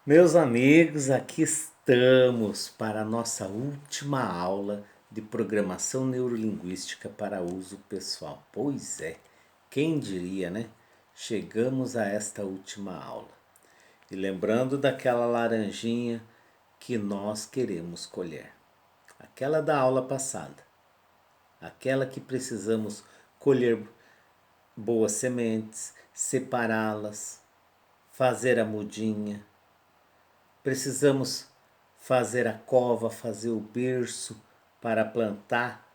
Meus amigos, aqui estamos para a nossa última aula de programação neurolinguística para uso pessoal. Pois é, quem diria, né? Chegamos a esta última aula. E lembrando daquela laranjinha que nós queremos colher. Aquela da aula passada. Aquela que precisamos colher boas sementes, separá-las, fazer a mudinha. Precisamos fazer a cova, fazer o berço para plantar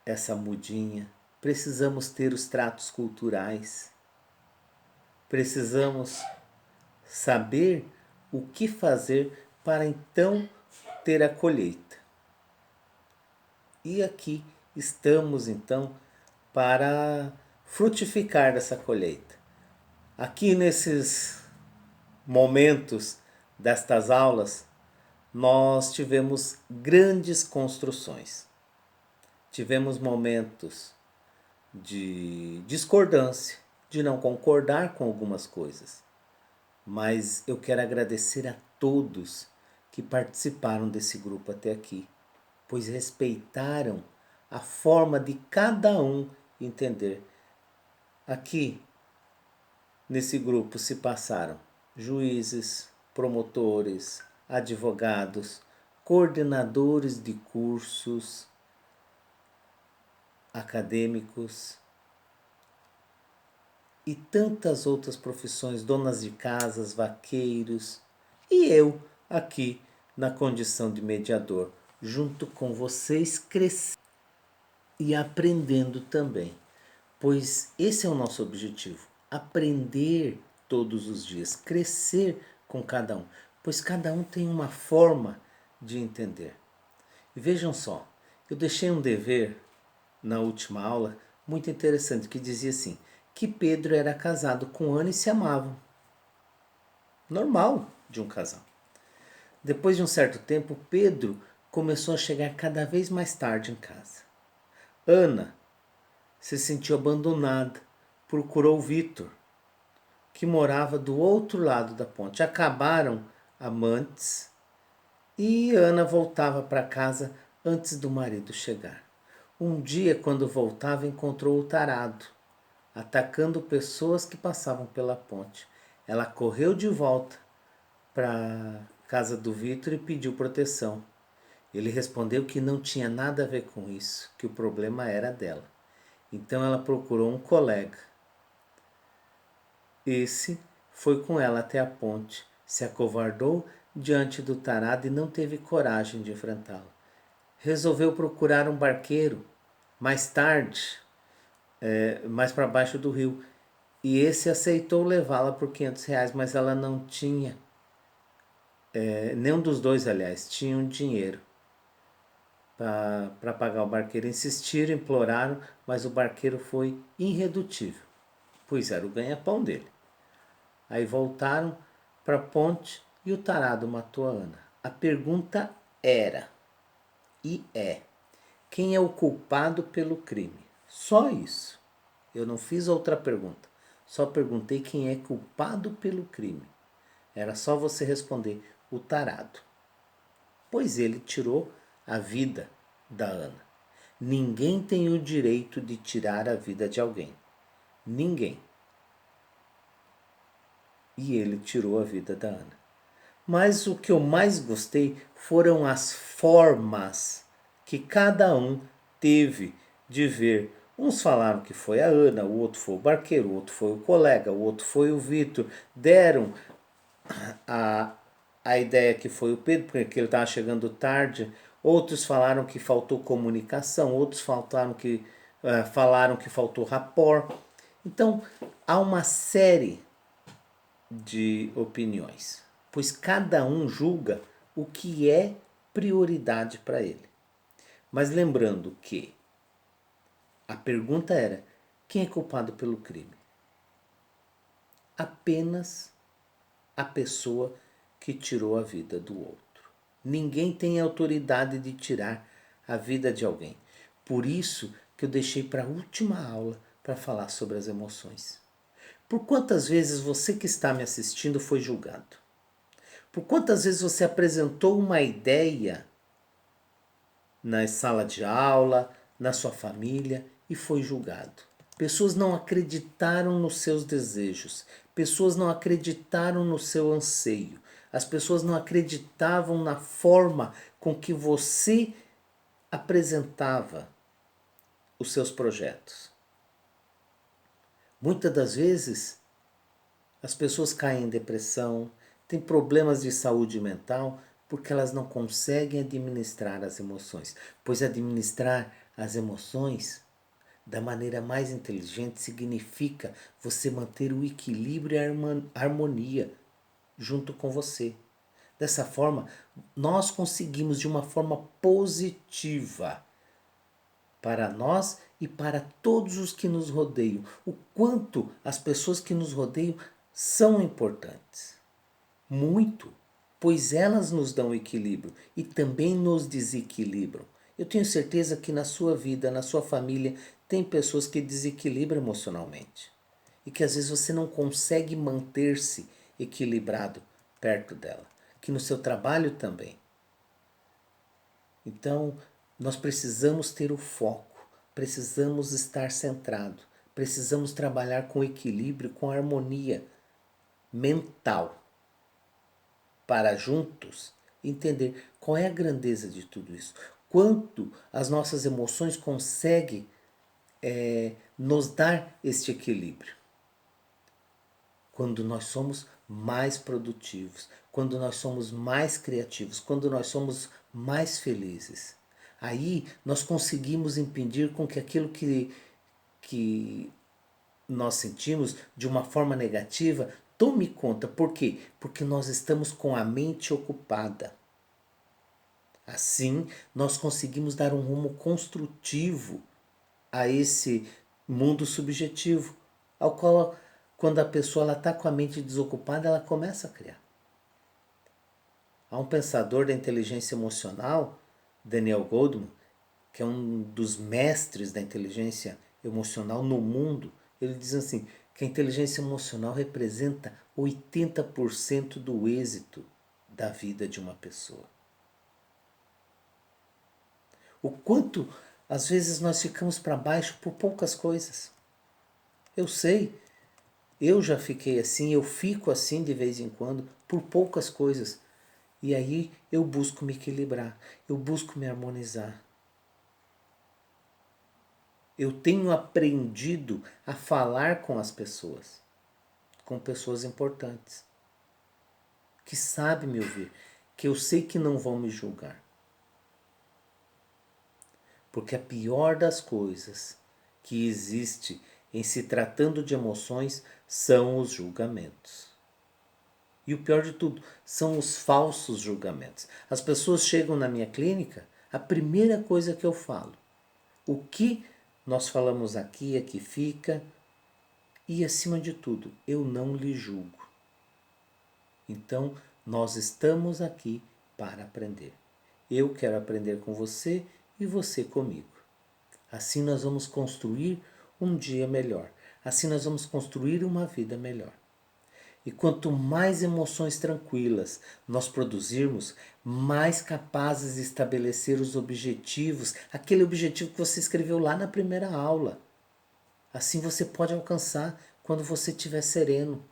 essa mudinha. Precisamos ter os tratos culturais. Precisamos saber o que fazer para então ter a colheita. E aqui estamos então para frutificar essa colheita. Aqui nesses momentos destas aulas, nós tivemos grandes construções. Tivemos momentos de discordância, de não concordar com algumas coisas. Mas eu quero agradecer a todos que participaram desse grupo até aqui, pois respeitaram a forma de cada um entender. Aqui, nesse grupo, se passaram juízes, promotores, advogados, coordenadores de cursos acadêmicos e tantas outras profissões, donas de casas, vaqueiros, e eu aqui na condição de mediador, junto com vocês, crescendo e aprendendo também, pois esse é o nosso objetivo, aprender todos os dias, crescer com cada um, pois cada um tem uma forma de entender. E vejam só, eu deixei um dever na última aula muito interessante que dizia assim, que Pedro era casado com Ana e se amavam. Normal de um casal. Depois de um certo tempo, Pedro começou a chegar cada vez mais tarde em casa. Ana se sentiu abandonada, procurou Vitor, que morava do outro lado da ponte. Acabaram amantes e Ana voltava para casa antes do marido chegar. Um dia, quando voltava, encontrou o tarado, atacando pessoas que passavam pela ponte. Ela correu de volta para a casa do Vitor e pediu proteção. Ele respondeu que não tinha nada a ver com isso, que o problema era dela. Então ela procurou um colega. Esse foi com ela até a ponte, se acovardou diante do tarado e não teve coragem de enfrentá-lo. Resolveu procurar um barqueiro mais tarde, mais para baixo do rio, e esse aceitou levá-la por R$ 500, mas ela não tinha, nenhum dos dois, aliás, tinham dinheiro para pagar o barqueiro. Insistiram, imploraram, mas o barqueiro foi irredutível, pois era o ganha-pão dele. Aí voltaram para a ponte e o tarado matou a Ana. A pergunta era, e é, quem é o culpado pelo crime? Só isso. Eu não fiz outra pergunta. Só perguntei quem é culpado pelo crime. Era só você responder, o tarado. Pois ele tirou a vida da Ana. Ninguém tem o direito de tirar a vida de alguém. Ninguém. E ele tirou a vida da Ana. Mas o que eu mais gostei foram as formas que cada um teve de ver. Uns falaram que foi a Ana, o outro foi o barqueiro, o outro foi o colega, o outro foi o Vitor. Deram a, a ideia que foi o Pedro, porque ele estava chegando tarde. Outros falaram que faltou comunicação, outros falaram que faltou rapport. Então, há uma série de opiniões, pois cada um julga o que é prioridade para ele. Mas lembrando que a pergunta era, quem é culpado pelo crime? Apenas a pessoa que tirou a vida do outro. Ninguém tem autoridade de tirar a vida de alguém. Por isso que eu deixei para a última aula para falar sobre as emoções. Por quantas vezes você que está me assistindo foi julgado? Por quantas vezes você apresentou uma ideia na sala de aula, na sua família e foi julgado? Pessoas não acreditaram nos seus desejos, pessoas não acreditaram no seu anseio, as pessoas não acreditavam na forma com que você apresentava os seus projetos. Muitas das vezes as pessoas caem em depressão, têm problemas de saúde mental porque elas não conseguem administrar as emoções. Pois administrar as emoções da maneira mais inteligente significa você manter o equilíbrio e a harmonia junto com você. Dessa forma, nós conseguimos de uma forma positiva para nós e para todos os que nos rodeiam, o quanto as pessoas que nos rodeiam são importantes. Muito, pois elas nos dão equilíbrio e também nos desequilibram. Eu tenho certeza que na sua vida, na sua família, tem pessoas que desequilibram emocionalmente e que às vezes você não consegue manter-se equilibrado perto dela, que no seu trabalho também. Então, nós precisamos ter o foco, precisamos estar centrado, precisamos trabalhar com equilíbrio, com harmonia mental, para juntos entender qual é a grandeza de tudo isso, quanto as nossas emoções conseguem nos dar este equilíbrio. Quando nós somos mais produtivos, quando nós somos mais criativos, quando nós somos mais felizes. Aí nós conseguimos impedir com que aquilo que nós sentimos de uma forma negativa tome conta. Por quê? Porque nós estamos com a mente ocupada. Assim, nós conseguimos dar um rumo construtivo a esse mundo subjetivo, ao qual, quando a pessoa está com a mente desocupada, ela começa a criar. Há um pensador da inteligência emocional, Daniel Goleman, que é um dos mestres da inteligência emocional no mundo. Ele diz assim, que a inteligência emocional representa 80% do êxito da vida de uma pessoa. O quanto às vezes nós ficamos para baixo por poucas coisas. Eu sei, eu já fiquei assim, eu fico assim de vez em quando por poucas coisas. E aí eu busco me equilibrar, eu busco me harmonizar. Eu tenho aprendido a falar com as pessoas, com pessoas importantes, que sabem me ouvir, que eu sei que não vão me julgar. Porque a pior das coisas que existe em se tratando de emoções são os julgamentos. E o pior de tudo, são os falsos julgamentos. As pessoas chegam na minha clínica, a primeira coisa que eu falo, o que nós falamos aqui, aqui fica, e acima de tudo, eu não lhe julgo. Então, nós estamos aqui para aprender. Eu quero aprender com você e você comigo. Assim nós vamos construir um dia melhor. Assim nós vamos construir uma vida melhor. E quanto mais emoções tranquilas nós produzirmos, mais capazes de estabelecer os objetivos, aquele objetivo que você escreveu lá na primeira aula. Assim você pode alcançar quando você estiver sereno.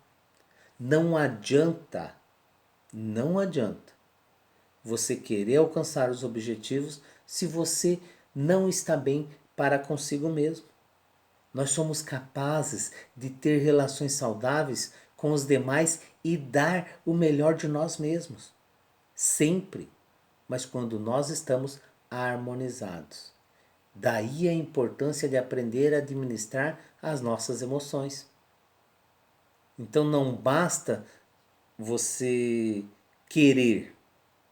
Não adianta você querer alcançar os objetivos se você não está bem para consigo mesmo. Nós somos capazes de ter relações saudáveis com os demais e dar o melhor de nós mesmos. Sempre. Mas quando nós estamos harmonizados. Daí a importância de aprender a administrar as nossas emoções. Então não basta você querer,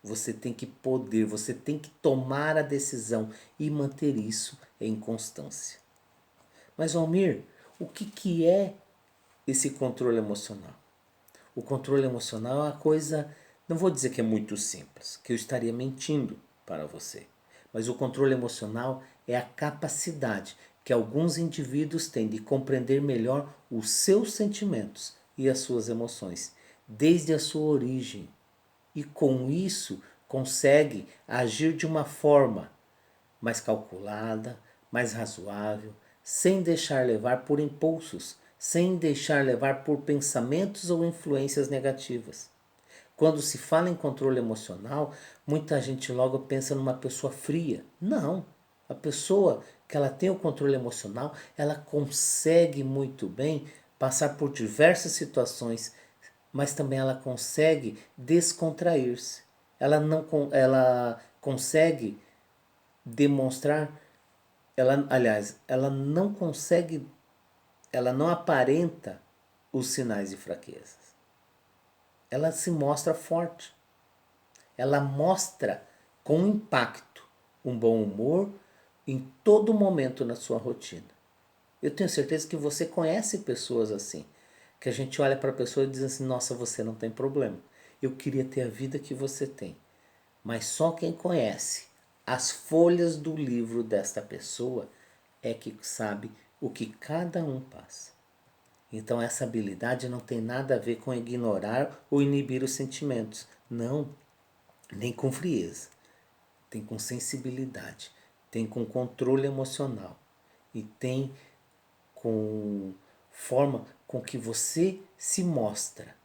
você tem que poder, você tem que tomar a decisão e manter isso em constância. Mas Almir, o que é esse controle emocional? O controle emocional é uma coisa, não vou dizer que é muito simples, que eu estaria mentindo para você. Mas o controle emocional é a capacidade que alguns indivíduos têm de compreender melhor os seus sentimentos e as suas emoções, desde a sua origem. e com isso consegue agir de uma forma mais calculada, mais razoável, sem deixar levar por impulsos, sem deixar levar por pensamentos ou influências negativas. Quando se fala em controle emocional, muita gente logo pensa numa pessoa fria. Não. A pessoa que ela tem o controle emocional, ela consegue muito bem passar por diversas situações, mas também ela consegue descontrair-se. Ela consegue demonstrar, ela não consegue, ela não aparenta os sinais de fraquezas. Ela se mostra forte. Ela mostra com impacto um bom humor em todo momento na sua rotina. Eu tenho certeza que você conhece pessoas assim, que a gente olha para a pessoa e diz assim: nossa, você não tem problema. Eu queria ter a vida que você tem. Mas só quem conhece as folhas do livro desta pessoa é que sabe o que cada um passa. Então essa habilidade não tem nada a ver com ignorar ou inibir os sentimentos. Não, nem com frieza. Tem com sensibilidade, tem com controle emocional e tem com forma com que você se mostra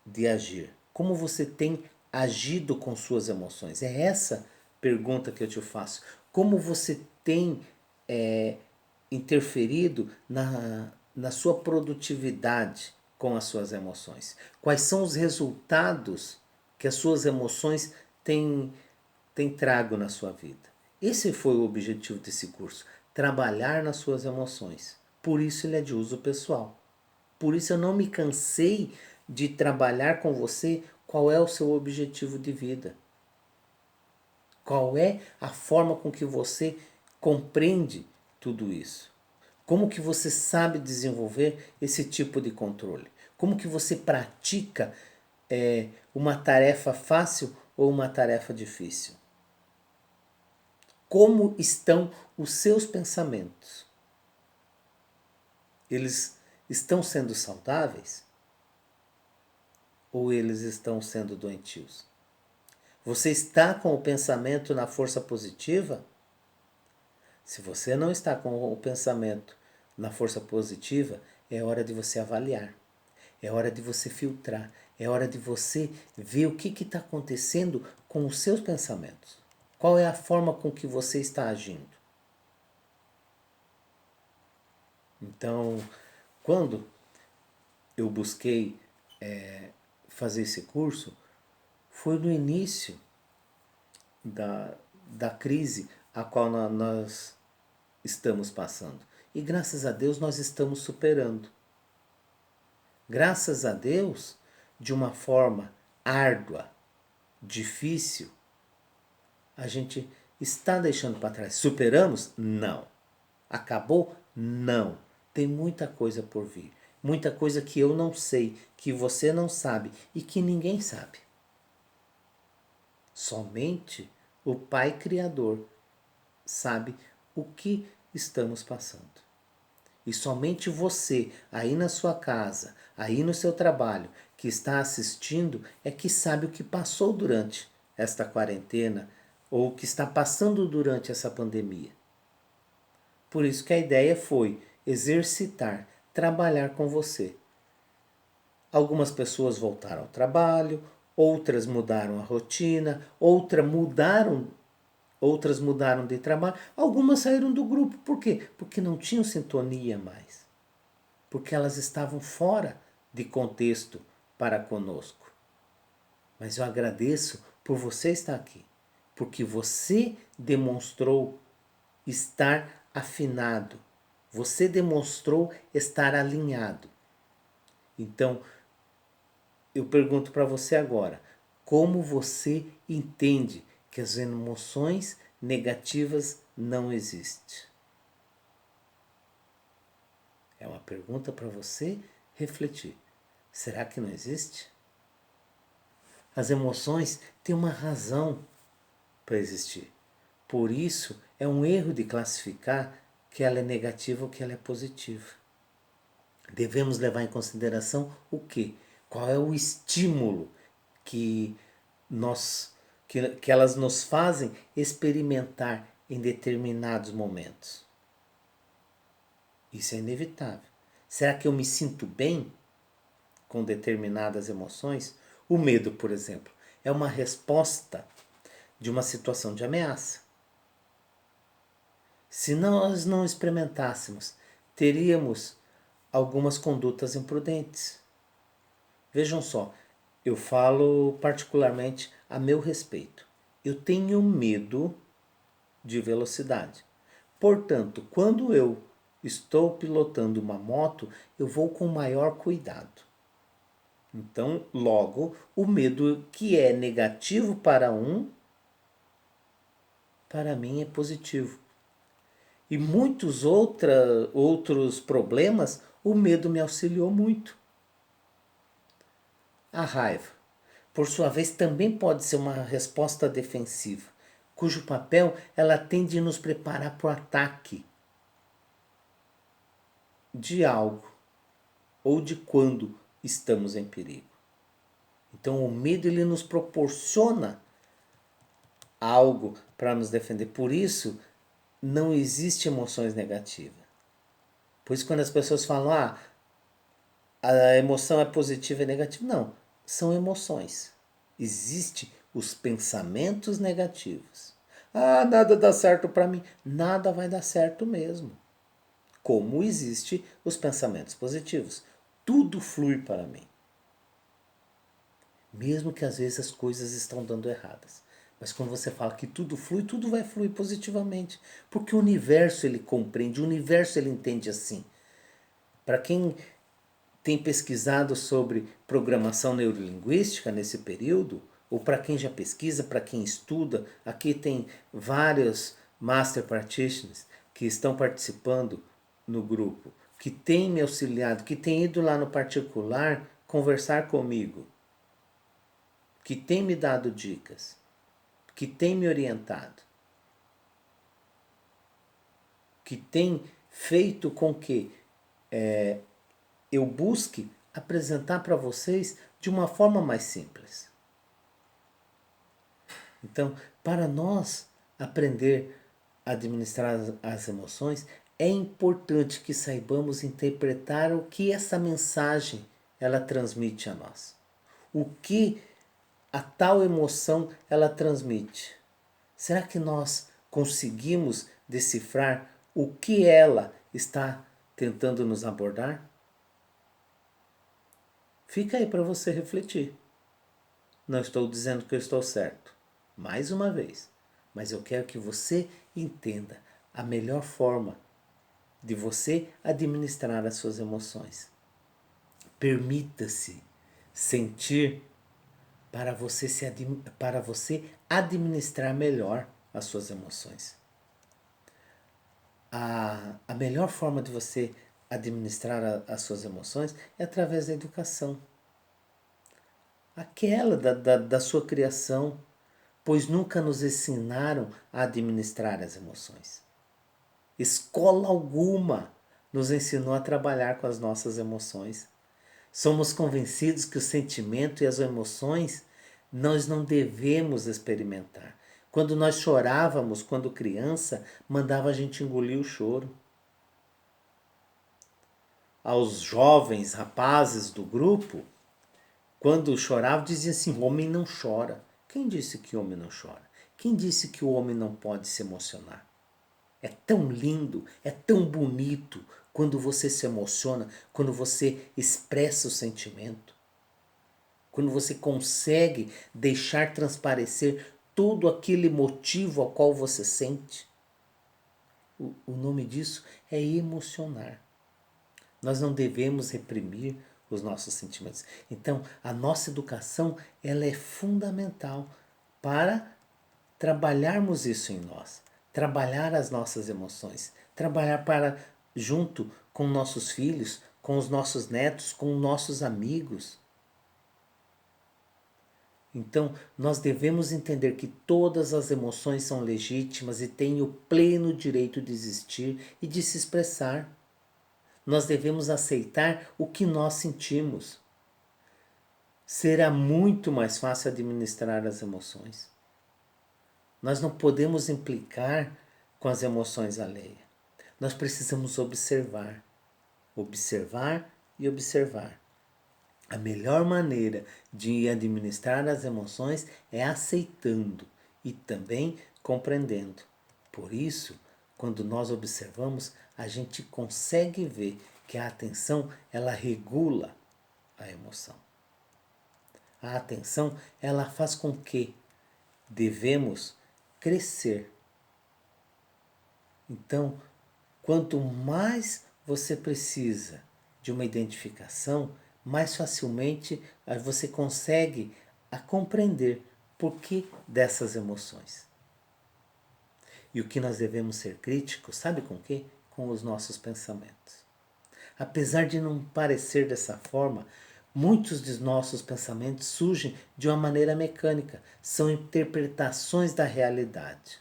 de agir. Como você tem agido com suas emoções? É essa pergunta que eu te faço. Como você tem interferido na sua produtividade com as suas emoções? Quais são os resultados que as suas emoções têm trago na sua vida? Esse foi o objetivo desse curso, trabalhar nas suas emoções. Por isso ele é de uso pessoal. Por isso eu não me cansei de trabalhar com você qual é o seu objetivo de vida. Qual é a forma com que você compreende tudo isso? Como que você sabe desenvolver esse tipo de controle? Como que você pratica uma tarefa fácil ou uma tarefa difícil? Como estão os seus pensamentos? Eles estão sendo saudáveis? Ou eles estão sendo doentios? Você está com o pensamento na força positiva? Se você não está com o pensamento na força positiva, é hora de você avaliar. É hora de você filtrar. É hora de você ver o que está acontecendo com os seus pensamentos. Qual é a forma com que você está agindo? Então, quando eu busquei fazer esse curso, foi no início da crise a qual nós estamos passando. E graças a Deus nós estamos superando. Graças a Deus, de uma forma árdua, difícil, a gente está deixando para trás. Superamos? Não. Acabou? Não. Tem muita coisa por vir. Muita coisa que eu não sei, que você não sabe e que ninguém sabe. Somente o Pai Criador sabe o que estamos passando. E somente você, aí na sua casa, aí no seu trabalho, que está assistindo, é que sabe o que passou durante esta quarentena ou o que está passando durante essa pandemia. Por isso que a ideia foi exercitar, trabalhar com você. Algumas pessoas voltaram ao trabalho, outras mudaram a rotina, outras mudaram de trabalho, algumas saíram do grupo. Por quê? Porque não tinham sintonia mais. Porque elas estavam fora de contexto para conosco. Mas eu agradeço por você estar aqui, porque você demonstrou estar afinado, você demonstrou estar alinhado. Então, eu pergunto para você agora, como você entende que as emoções negativas não existem? É uma pergunta para você refletir. Será que não existe? As emoções têm uma razão para existir. Por isso, é um erro de classificar que ela é negativa ou que ela é positiva. Devemos levar em consideração o quê? Qual é o estímulo que que elas nos fazem experimentar em determinados momentos. Isso é inevitável. Será que eu me sinto bem com determinadas emoções? O medo, por exemplo, é uma resposta de uma situação de ameaça. Se nós não experimentássemos, teríamos algumas condutas imprudentes. Vejam só, eu falo particularmente a meu respeito. Eu tenho medo de velocidade. Portanto, quando eu estou pilotando uma moto, eu vou com maior cuidado. Então, logo, o medo que é negativo para para mim é positivo. E muitos outros problemas, o medo me auxiliou muito. A raiva, por sua vez, também pode ser uma resposta defensiva, cujo papel ela tem de nos preparar para o ataque de algo ou de quando estamos em perigo. Então, o medo ele nos proporciona algo para nos defender. Por isso, não existe emoções negativas. Por isso, quando as pessoas falam, a emoção é positiva e negativa, não, são emoções. Existem os pensamentos negativos. Nada dá certo para mim. Nada vai dar certo mesmo. Como existem os pensamentos positivos. Tudo flui para mim. Mesmo que às vezes as coisas estão dando erradas. Mas quando você fala que tudo flui, tudo vai fluir positivamente. Porque o universo ele compreende, o universo ele entende assim. Para quem tem pesquisado sobre programação neurolinguística nesse período, ou para quem já pesquisa, para quem estuda, aqui tem vários Master Practitioners que estão participando no grupo, que têm me auxiliado, que têm ido lá no particular conversar comigo, que têm me dado dicas, que têm me orientado, que têm feito com que eu busque apresentar para vocês de uma forma mais simples. Então, para nós aprender a administrar as emoções, é importante que saibamos interpretar o que essa mensagem ela transmite a nós. O que a tal emoção ela transmite. Será que nós conseguimos decifrar o que ela está tentando nos abordar? Fica aí para você refletir. Não estou dizendo que eu estou certo, mais uma vez, mas eu quero que você entenda a melhor forma de você administrar as suas emoções. Permita-se sentir para você administrar melhor as suas emoções. A melhor forma de você administrar as suas emoções é através da educação. Aquela da sua criação, pois nunca nos ensinaram a administrar as emoções. Escola alguma nos ensinou a trabalhar com as nossas emoções. Somos convencidos que o sentimento e as emoções nós não devemos experimentar. Quando nós chorávamos, quando criança, mandava a gente engolir o choro. Aos jovens rapazes do grupo, quando choravam, diziam assim: o homem não chora. Quem disse que o homem não chora? Quem disse que o homem não pode se emocionar? É tão lindo, é tão bonito quando você se emociona, quando você expressa o sentimento, quando você consegue deixar transparecer todo aquele motivo ao qual você sente. O nome disso é emocionar. Nós não devemos reprimir os nossos sentimentos. Então, a nossa educação ela é fundamental para trabalharmos isso em nós, trabalhar as nossas emoções, trabalhar para junto com nossos filhos, com os nossos netos, com nossos amigos. Então, nós devemos entender que todas as emoções são legítimas e têm o pleno direito de existir e de se expressar. Nós devemos aceitar o que nós sentimos. será muito mais fácil administrar as emoções. Nós não podemos implicar com as emoções alheias. Nós precisamos observar, observar e observar. A melhor maneira de administrar as emoções é aceitando e também compreendendo. Por isso, quando nós observamos, a gente consegue ver que a atenção, ela regula a emoção. A atenção, ela faz com que devemos crescer. Então, quanto mais você precisa de uma identificação, mais facilmente você consegue compreender por que dessas emoções. E o que nós devemos ser críticos, sabe com o quê? Com os nossos pensamentos. Apesar de não parecer dessa forma, muitos de nossos pensamentos surgem de uma maneira mecânica, são interpretações da realidade.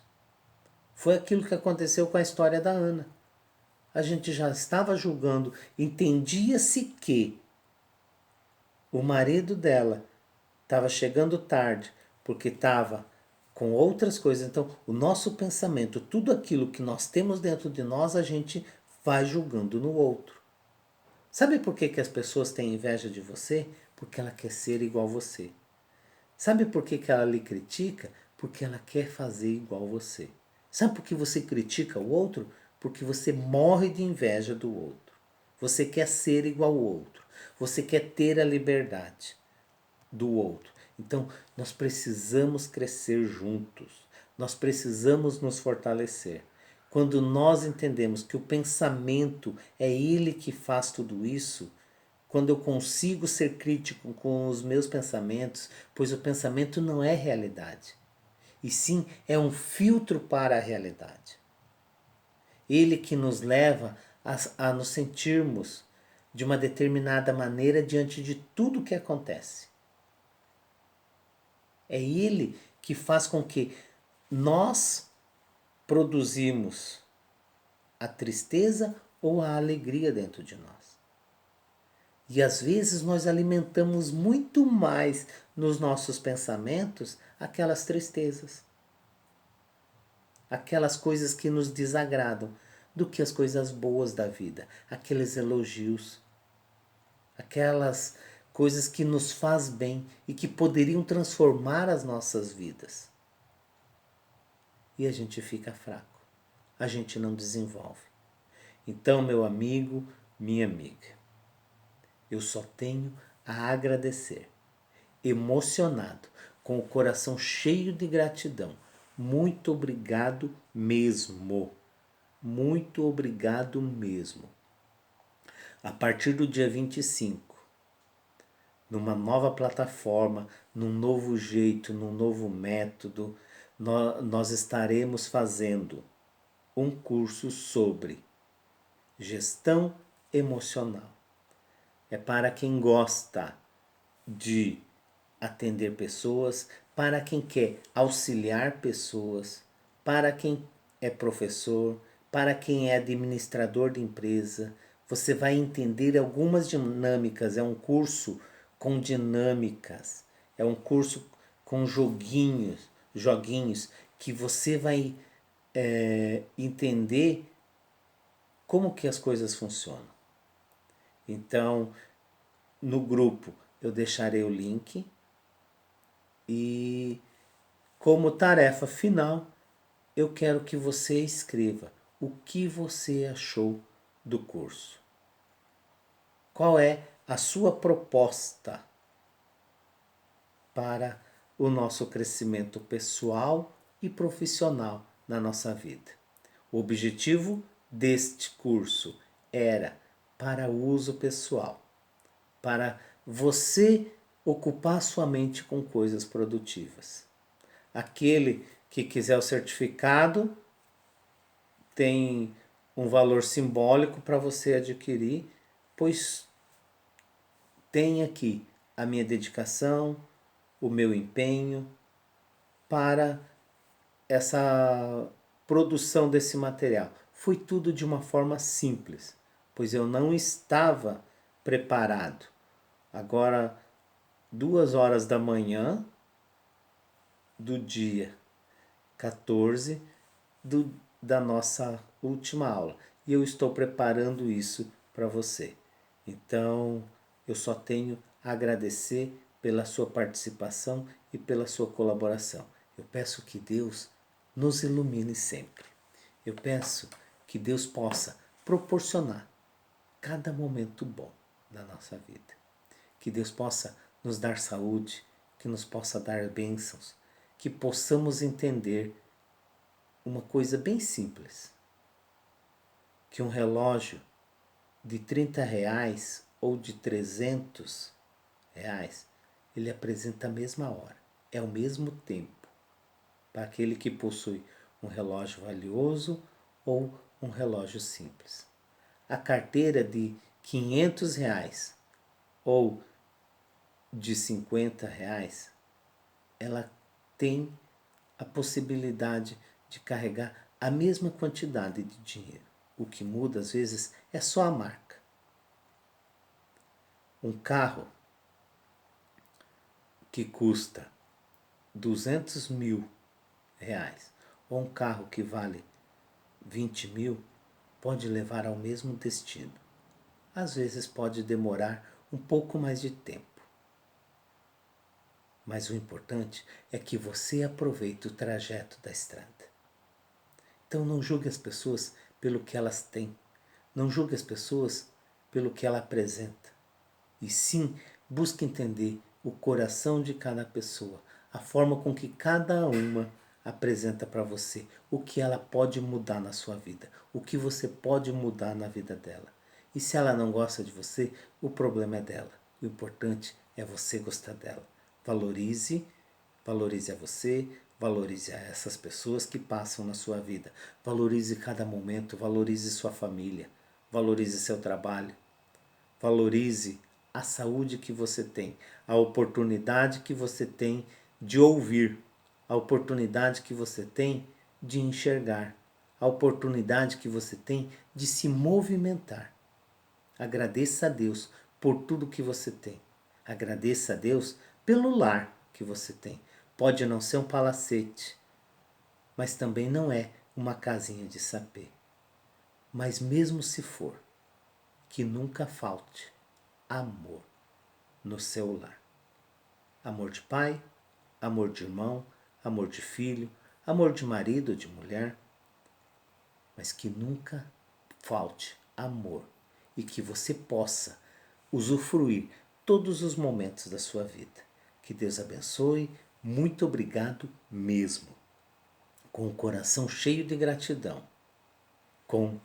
Foi aquilo que aconteceu com a história da Ana. A gente já estava julgando, entendia-se que o marido dela estava chegando tarde porque estava com outras coisas. Então, o nosso pensamento, tudo aquilo que nós temos dentro de nós, a gente vai julgando no outro. Sabe por que as pessoas têm inveja de você? Porque ela quer ser igual a você. Sabe por que ela lhe critica? Porque ela quer fazer igual a você. Sabe por que você critica o outro? Porque você morre de inveja do outro. Você quer ser igual ao outro. Você quer ter a liberdade do outro. Então, nós precisamos crescer juntos. Nós precisamos nos fortalecer. Quando nós entendemos que o pensamento é ele que faz tudo isso, quando eu consigo ser crítico com os meus pensamentos, pois o pensamento não é realidade, e sim é um filtro para a realidade. Ele que nos leva a nos sentirmos de uma determinada maneira diante de tudo que acontece. É ele que faz com que nós produzimos a tristeza ou a alegria dentro de nós. E às vezes nós alimentamos muito mais nos nossos pensamentos aquelas tristezas, aquelas coisas que nos desagradam, do que as coisas boas da vida, aqueles elogios, aquelas coisas que nos faz bem e que poderiam transformar as nossas vidas. E a gente fica fraco, a gente não desenvolve. Então, meu amigo, minha amiga, eu só tenho a agradecer, emocionado, com o coração cheio de gratidão. Muito obrigado mesmo. Muito obrigado mesmo. A partir do dia 25, numa nova plataforma, num novo jeito, num novo método, nós estaremos fazendo um curso sobre gestão emocional. É para quem gosta de atender pessoas, para quem quer auxiliar pessoas, para quem é professor, para quem é administrador de empresa. Você vai entender algumas dinâmicas. É um curso com dinâmicas, é um curso com joguinhos que você vai entender como que as coisas funcionam. Então, no grupo eu deixarei o link e, como tarefa final, eu quero que você escreva o que você achou do curso. Qual é a sua proposta para o nosso crescimento pessoal e profissional na nossa vida? O objetivo deste curso era para uso pessoal, para você ocupar sua mente com coisas produtivas. Aquele que quiser o certificado tem um valor simbólico para você adquirir, pois tem aqui a minha dedicação, o meu empenho para essa produção desse material. Foi tudo de uma forma simples, pois eu não estava preparado. Agora, 2 horas da manhã do dia 14 da nossa última aula. E eu estou preparando isso para você. Então, eu só tenho a agradecer pela sua participação e pela sua colaboração. Eu peço que Deus nos ilumine sempre. Eu peço que Deus possa proporcionar cada momento bom da nossa vida. Que Deus possa nos dar saúde, que nos possa dar bênçãos, que possamos entender uma coisa bem simples, que um relógio de R$ 30 ou de R$ 300, ele apresenta a mesma hora, é o mesmo tempo, para aquele que possui um relógio valioso ou um relógio simples. A carteira de R$ 500 ou de R$ 50, ela tem a possibilidade de carregar a mesma quantidade de dinheiro. O que muda às vezes é só a marca. Um carro que custa R$ 200.000 ou um carro que vale 20 mil pode levar ao mesmo destino. Às vezes pode demorar um pouco mais de tempo. Mas o importante é que você aproveite o trajeto da estrada. Então não julgue as pessoas pelo que elas têm. Não julgue as pessoas pelo que ela apresenta. E sim, busque entender o coração de cada pessoa, a forma com que cada uma apresenta para você, o que ela pode mudar na sua vida, o que você pode mudar na vida dela. E se ela não gosta de você, o problema é dela. O importante é você gostar dela. Valorize a você, valorize a essas pessoas que passam na sua vida. Valorize cada momento, valorize sua família, valorize seu trabalho, valorize a saúde que você tem, a oportunidade que você tem de ouvir, a oportunidade que você tem de enxergar, a oportunidade que você tem de se movimentar. Agradeça a Deus por tudo que você tem. Agradeça a Deus pelo lar que você tem. Pode não ser um palacete, mas também não é uma casinha de sapê. Mas mesmo se for, que nunca falte amor no seu lar. Amor de pai, amor de irmão, amor de filho, amor de marido ou de mulher, mas que nunca falte amor e que você possa usufruir todos os momentos da sua vida. Que Deus abençoe, muito obrigado mesmo. Com o coração cheio de gratidão, com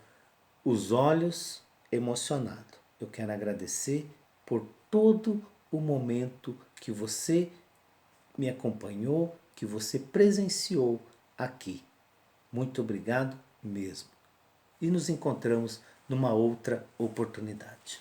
os olhos emocionados, eu quero agradecer por todo o momento que você me acompanhou, que você presenciou aqui. Muito obrigado mesmo. E nos encontramos numa outra oportunidade.